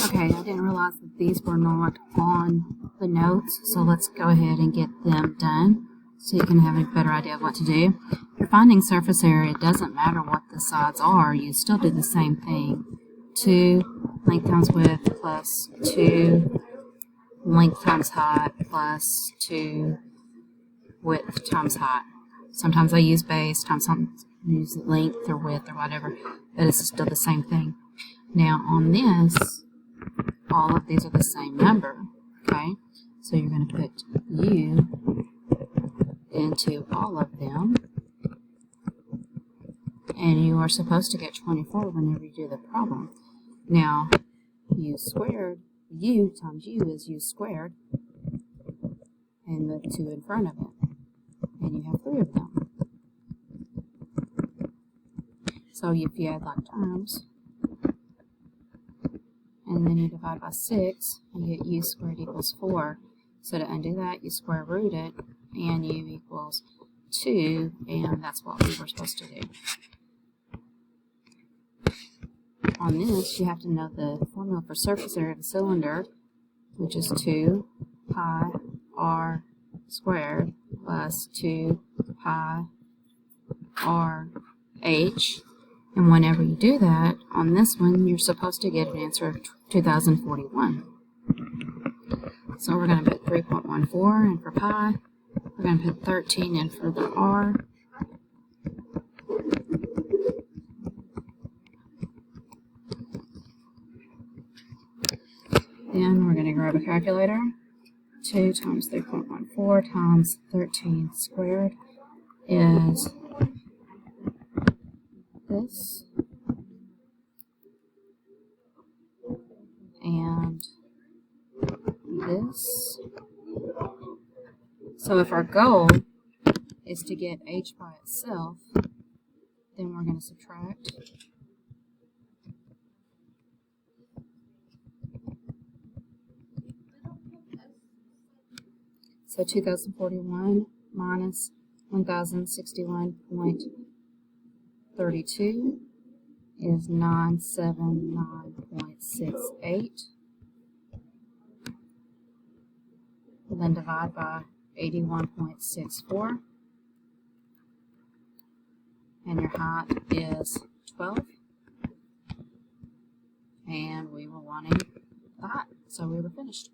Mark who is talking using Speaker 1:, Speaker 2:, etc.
Speaker 1: Okay, I didn't realize that these were not on the notes, so let's go ahead and get them done so you can have a better idea of what to do. If you're finding surface area, it doesn't matter what the sides are, you still do the same thing. 2 length times width plus 2 length times height plus 2 width times height. Sometimes I use base, sometimes I use length or width or whatever, but it's still the same thing. Now on this, all of these are the same number, okay? So you're going to put U into all of them, and you are supposed to get 24 whenever you do the problem. Now, U squared, U times U is U squared, and the 2 in front of it, and you have 3 of them. So if you add like terms, and then you divide by 6, you get U squared equals 4. So to undo that, you square root it, and U equals 2, and that's what we were supposed to do. On this, you have to know the formula for surface area of a cylinder, which is 2 pi r squared plus 2 pi r h. And whenever you do that, on this one, you're supposed to get an answer of 2041. So we're going to put 3.14 in for pi. We're going to put 13 in for the r. Then we're going to grab a calculator. 2 times 3.14 times 13 squared is this, and this. So if our goal is to get h by itself, then we're going to subtract. So 2041 minus 1061.32 is 979.68. And then divide by 81.64. And your height is 12. And we were wanting the height, so we were finished.